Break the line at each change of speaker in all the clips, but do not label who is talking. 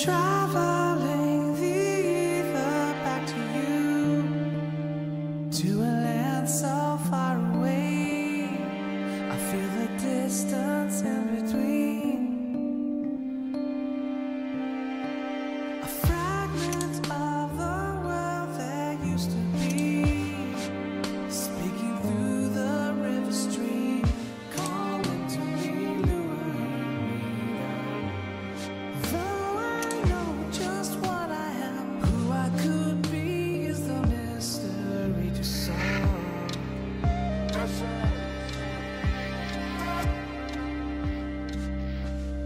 traveling the ether back to you, to a land so far away. I feel the distance in between. A fragment of the world that used to be, speaking through the river stream, calling to me, luring me down. Though I know just what I am, who I could be is the mystery to solve.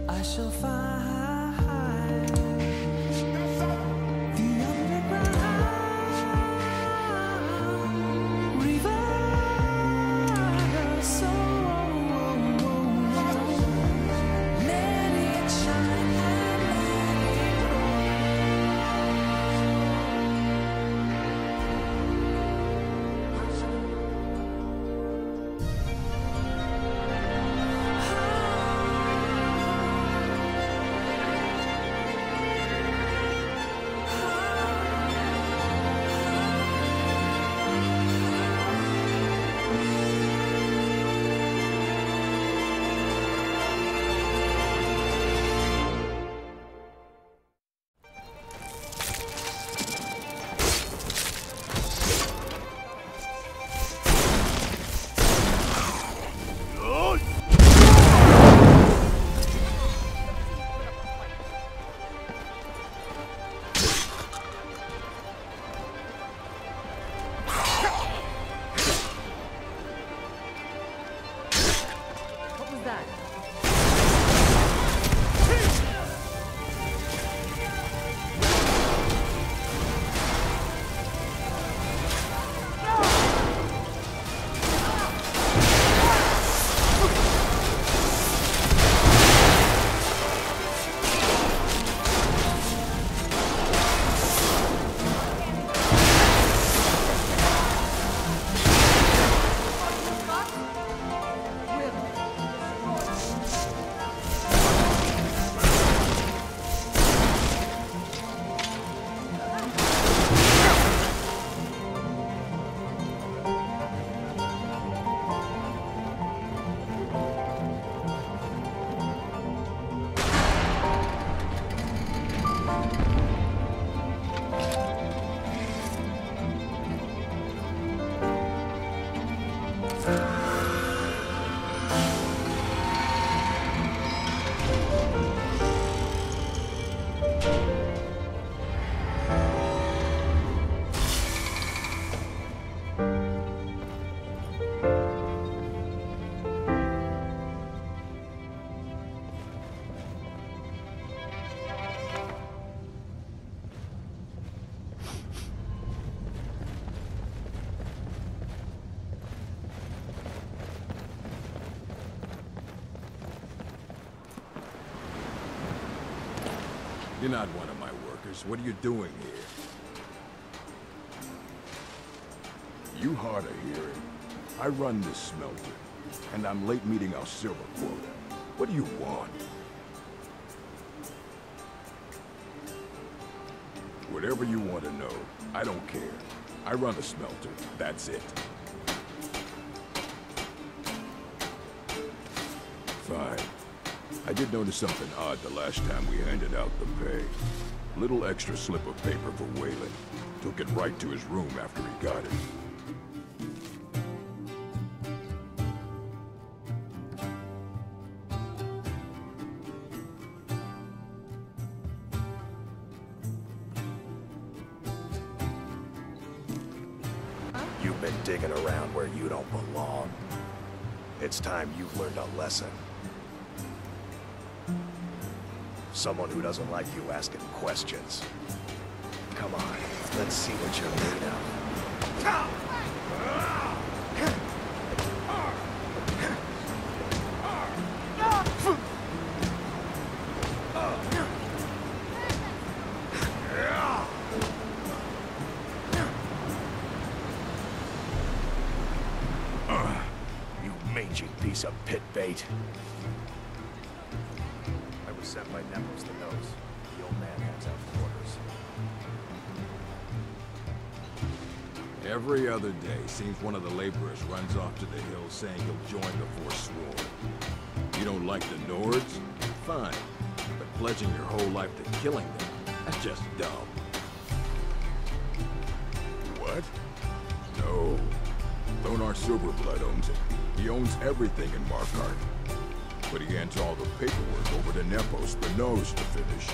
I shall find the underground river soul. Let it shine and let it
You're not one of my workers. What are you doing here? You hard of hearing. I run this smelter, and I'm late meeting our silver quota. What do you want? Whatever you want to know, I don't care. I run a smelter, that's it. Fine. I did notice something odd the last time we handed out the pay. Little extra slip of paper for Wayland. Took it right to his room after he got it.
You've been digging around where you don't belong. It's time you've learned a lesson. Someone who doesn't like you asking questions. Come on, let's see what you're made of. You mangy piece of pit bait. I was sent by Nepos the Nose. The old man has
Every other day, seems one of the laborers runs off to the hills saying he'll join the Forsworn. You don't like the Nords? Fine. But pledging your whole life to killing them, that's just dumb. What? No. Thonar Silverblood owns it. He owns everything in Markarth. But he hands all the paperwork over to Nepos the Nose to finish.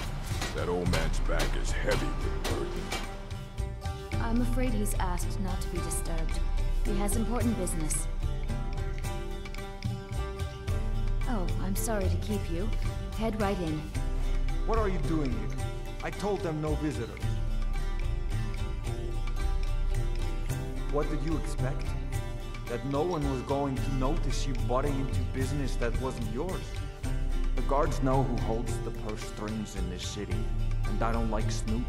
That old man's back is heavy with burdens.
I'm afraid he's asked not to be disturbed. He has important business. Oh, I'm sorry to keep you. Head right in.
What are you doing here? I told them no visitors. What did you expect? That no one was going to notice you butting into business that wasn't yours? The guards know who holds the purse strings in this city, and I don't like snoops.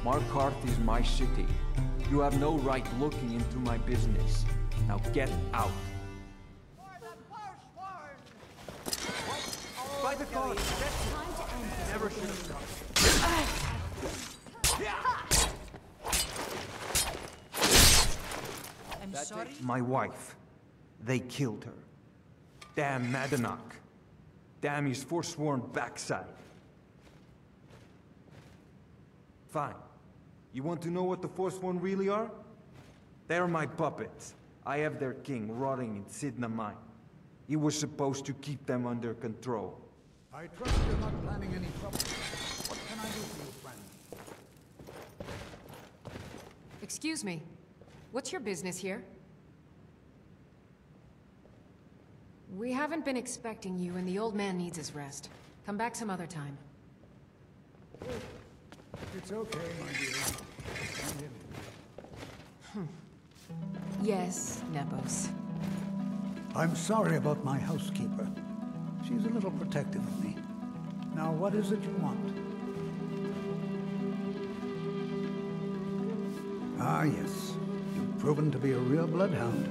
Markarth is my city. You have no right looking into my business. Now get out. By the guards, that's time to end. Never should have started.
I'm sorry?
My wife. They killed her. Damn Madanach. Damn his Forsworn backside. Fine. You want to know what the Forsworn really are? They're my puppets. I have their king rotting in Sidna Mine. He was supposed to keep them under control.
I trust you're not planning any trouble. What can I do for you, friend?
Excuse me. What's your business here? We haven't been expecting you, and the old man needs his rest. Come back some other time.
It's okay, my dear. Come in.
Yes, Nepos.
I'm sorry about my housekeeper. She's a little protective of me. Now, what is it you want? Ah, yes. You've proven to be a real bloodhound.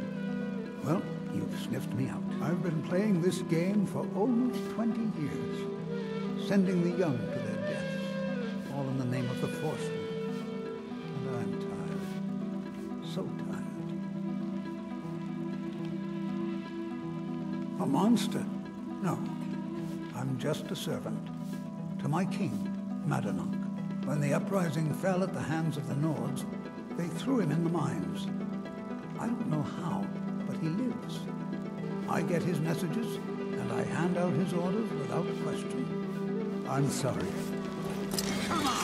Well, you've sniffed me out. I've been playing this game for almost 20 years, sending the young to their deaths, all in the name of the Forsworn. And I'm tired. So tired. A monster? No. I'm just a servant. To my king, Madanach. When the uprising fell at the hands of the Nords, they threw him in the mines. I don't know how, but he lives. I get his messages, and I hand out his orders without question. I'm sorry. Come on!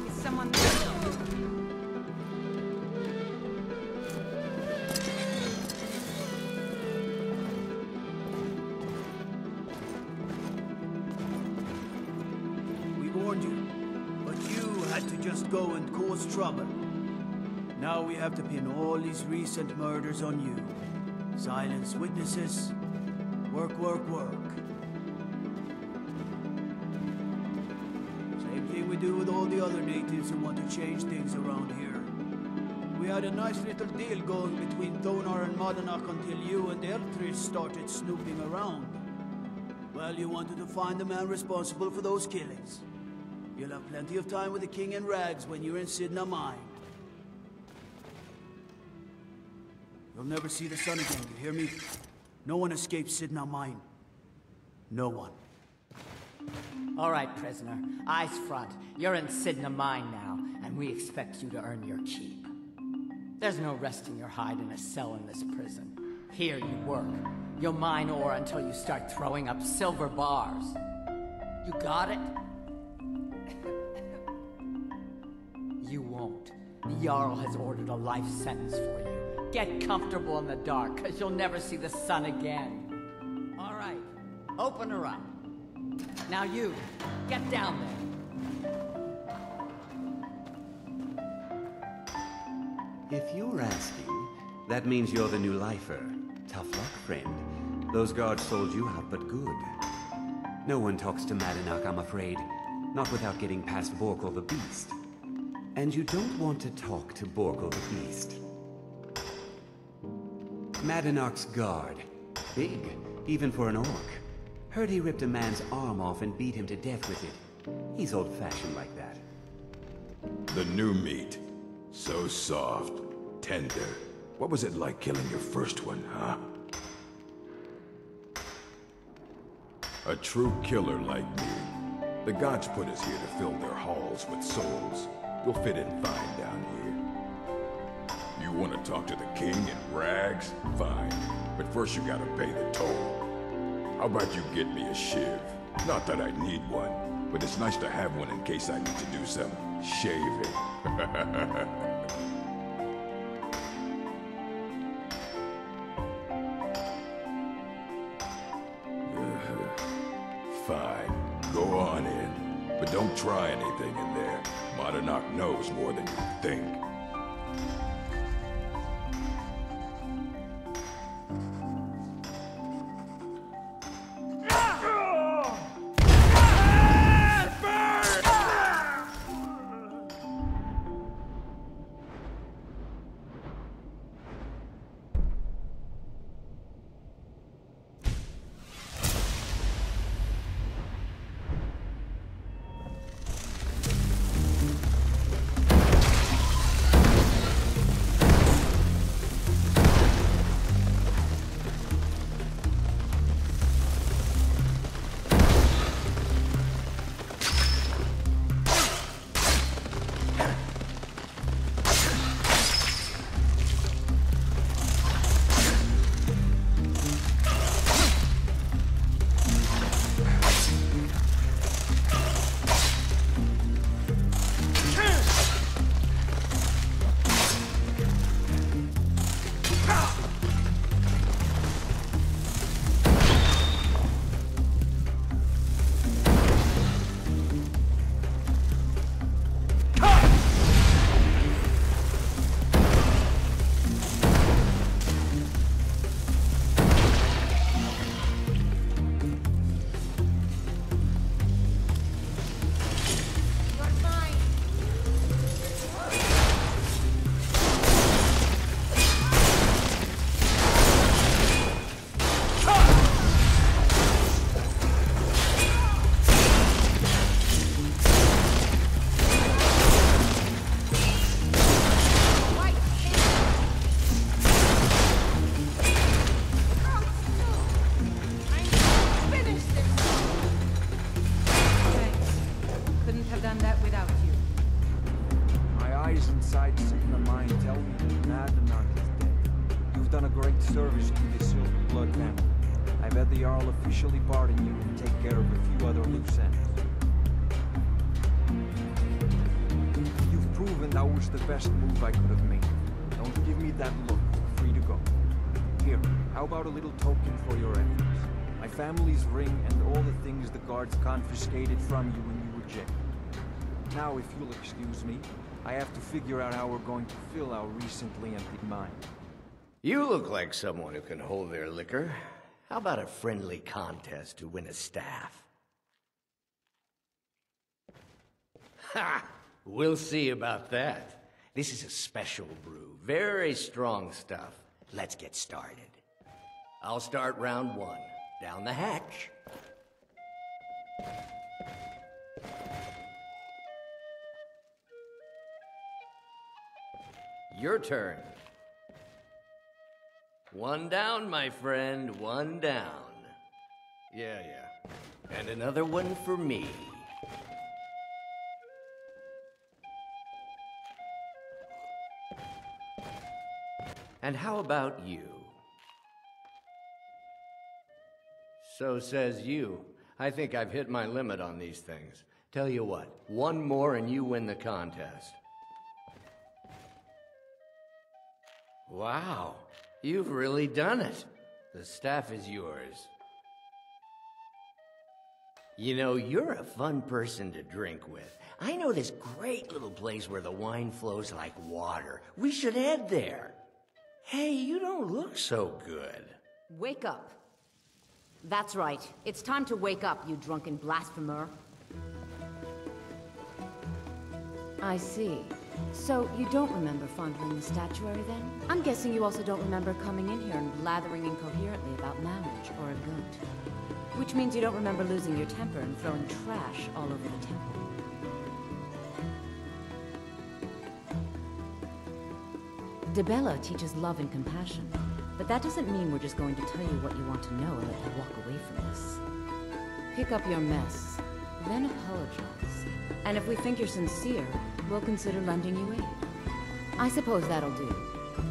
Is someone
We warned you, but you had to just go and cause trouble. Now we have to pin all these recent murders on you. Silence witnesses. Work, work, work. Same thing we do with all the other natives who want to change things around here. We had a nice little deal going between Thonar and Madanach until you and Eltrish started snooping around. Well, you wanted to find the man responsible for those killings. You'll have plenty of time with the king in rags when you're in Sidna Mine. You'll never see the sun again, you hear me? No one escapes Sidna Mine. No one.
All right, prisoner. Eyes front. You're in Sidna Mine now, and we expect you to earn your keep. There's no resting your hide in a cell in this prison. Here you work. You'll mine ore until you start throwing up silver bars. You got it? You won't. The Jarl has ordered a life sentence for you. Get comfortable in the dark, because you'll never see the sun again. All right, open her up. Now you, get down there.
If you're asking, that means you're the new lifer. Tough luck, friend. Those guards sold you out, but good. No one talks to Madanach, I'm afraid. Not without getting past Borkul the Beast. And you don't want to talk to Borkul the Beast. Madanach's guard. Big, even for an orc. Heard he ripped a man's arm off and beat him to death with it. He's old-fashioned like that.
The new meat. So soft, tender. What was it like killing your first one, huh? A true killer like me. The gods put us here to fill their halls with souls. You'll fit in fine down here. You want to talk to the king in rags? Fine. But first you gotta pay the toll. How about you get me a shiv? Not that I need one, but it's nice to have one in case I need to do some shaving. Fine. Go on in. But don't try anything in there. Madanach knows more than you think.
Officially pardon you and take care of a few other loose ends. You've proven that was the best move I could have made. Don't give me that look. You're free to go. Here, how about a little token for your efforts? My family's ring and all the things the guards confiscated from you when you were jailed. Now, if you'll excuse me, I have to figure out how we're going to fill our recently emptied mine.
You look like someone who can hold their liquor. How about a friendly contest to win a staff? Ha! We'll see about that. This is a special brew. Very strong stuff. Let's get started. I'll start round one. Down the hatch. Your turn. One down, my friend, one down. Yeah. And another one for me. And how about you? So says you. I think I've hit my limit on these things. Tell you what, one more and you win the contest. Wow. You've really done it. The staff is yours. You know, you're a fun person to drink with. I know this great little place where the wine flows like water. We should head there. Hey, you don't look so good.
Wake up. That's right. It's time to wake up, you drunken blasphemer. I see. So, you don't remember fondling the statuary, then? I'm guessing you also don't remember coming in here and blathering incoherently about marriage or a goat. Which means you don't remember losing your temper and throwing trash all over the temple. Debella teaches love and compassion, but that doesn't mean we're just going to tell you what you want to know and let you walk away from this. Pick up your mess, then apologize. And if we think you're sincere, we'll consider lending you aid. I suppose that'll do.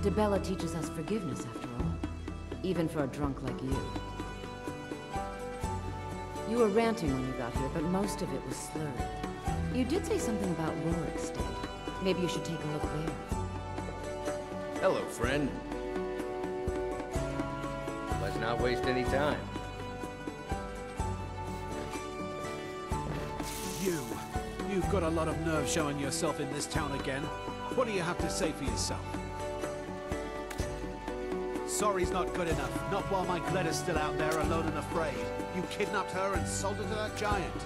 Debella teaches us forgiveness after all, even for a drunk like you. You were ranting when you got here, but most of it was slurred. You did say something about Rorikstead. Maybe you should take a look there.
Hello, friend. Let's not waste any time.
You've got a lot of nerve showing yourself in this town again. What do you have to say for yourself? Sorry's not good enough. Not while my Gleda's still out there alone and afraid. You kidnapped her and sold her to that giant.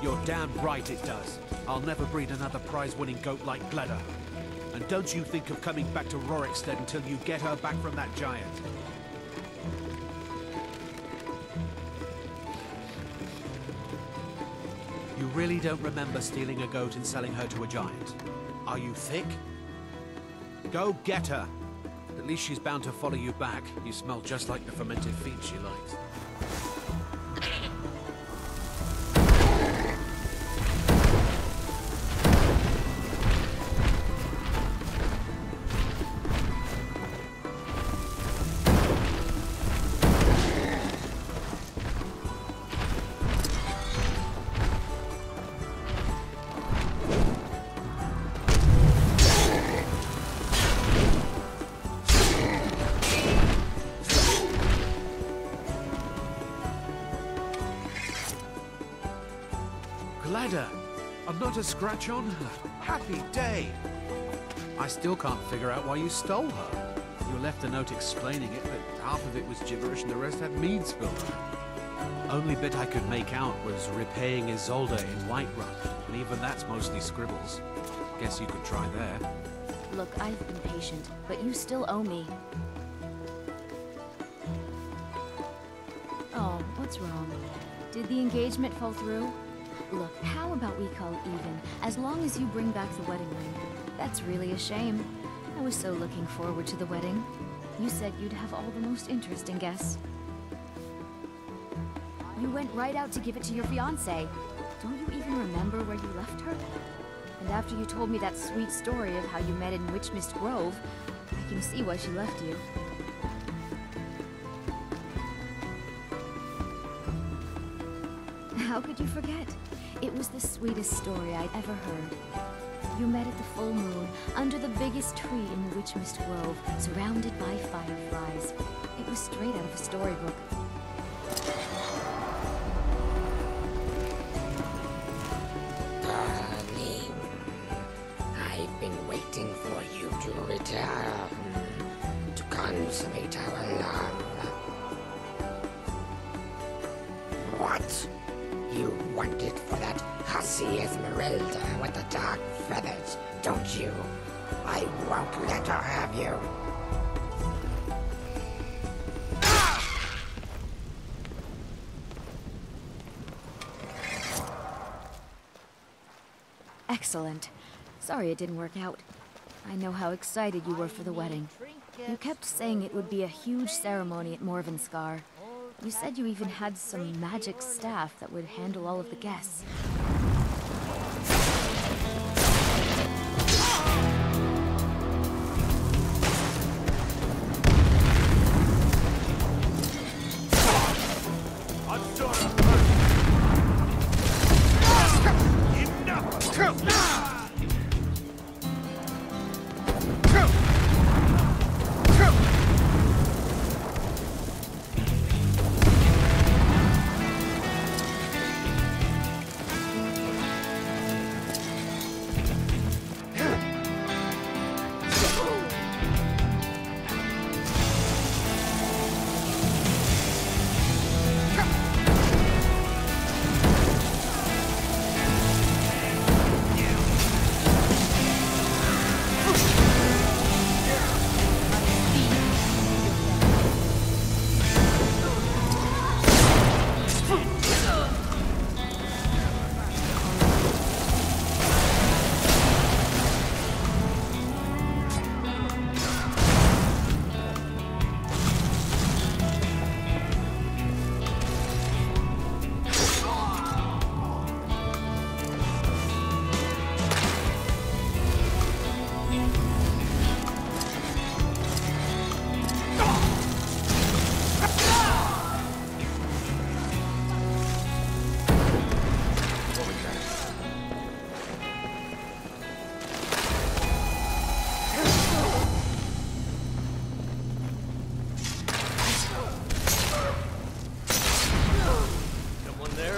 You're damn right it does. I'll never breed another prize-winning goat like Gleda. And don't you think of coming back to Rorikstead until you get her back from that giant. You really don't remember stealing a goat and selling her to a giant? Are you thick? Go get her. At least she's bound to follow you back. You smell just like the fermented feet she likes. Not a scratch on her. Happy day. I still can't figure out why you stole her. You left a note explaining it, but half of it was gibberish and the rest had mead spilled on it. Only bit I could make out was repaying Isolde in Whiterun, and even that's mostly scribbles. Guess you could try there.
Look, I've been patient, but you still owe me. Oh, what's wrong? Did the engagement fall through? Look, how about we call it even, as long as you bring back the wedding ring? That's really a shame. I was so looking forward to the wedding. You said you'd have all the most interesting guests. You went right out to give it to your fiancé. Don't you even remember where you left her? And after you told me that sweet story of how you met in Witchmist Grove, I can see why she left you. How could you forget? It was the sweetest story I'd ever heard. You met at the full moon, under the biggest tree in the Witchmist Grove, surrounded by fireflies. It was straight out of a storybook.
Darling, I've been waiting for you to return, to consummate our love. What? You want it for that hussy Esmeralda with the dark feathers, don't you? I won't let her have you.
Excellent. Sorry it didn't work out. I know how excited you were for the wedding. You kept saying it would be a huge ceremony at Morvunskar. You said you even had some magic staff that would handle all of the guests.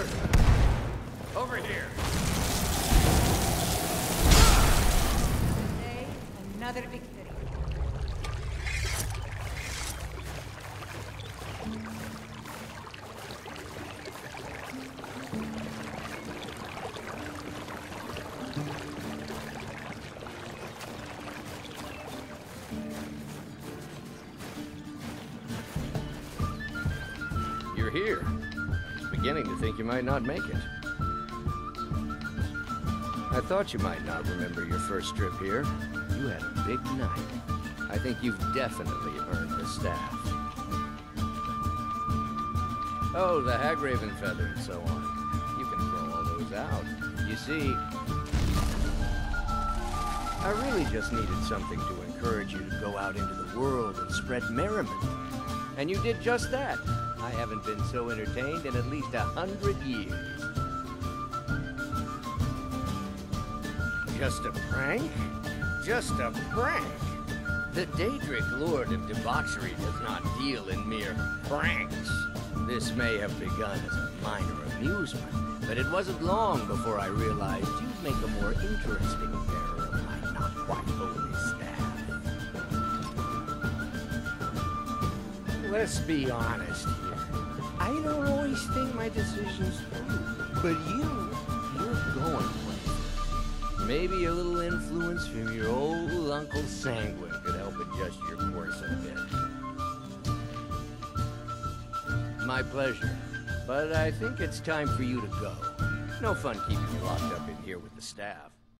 sir. Over here.
Today, another victory.
You're here. I was beginning to think you might not make it. I thought you might not remember your first trip here. You had a big night. I think you've definitely earned the staff. Oh, the Hagraven feather and so on. You can throw all those out. You see, I really just needed something to encourage you to go out into the world and spread merriment. And you did just that. I haven't been so entertained in at least 100 years. Just a prank? Just a prank? The Daedric Lord of Debauchery does not deal in mere pranks. This may have begun as a minor amusement, but it wasn't long before I realized you'd make a more interesting bearer of my not quite holy staff. Let's be honest here. I don't always think my decisions through, but you're going places. Maybe a little influence from your old Uncle Sanguine could help adjust your course a bit. My pleasure, but I think it's time for you to go. No fun keeping you locked up in here with the staff.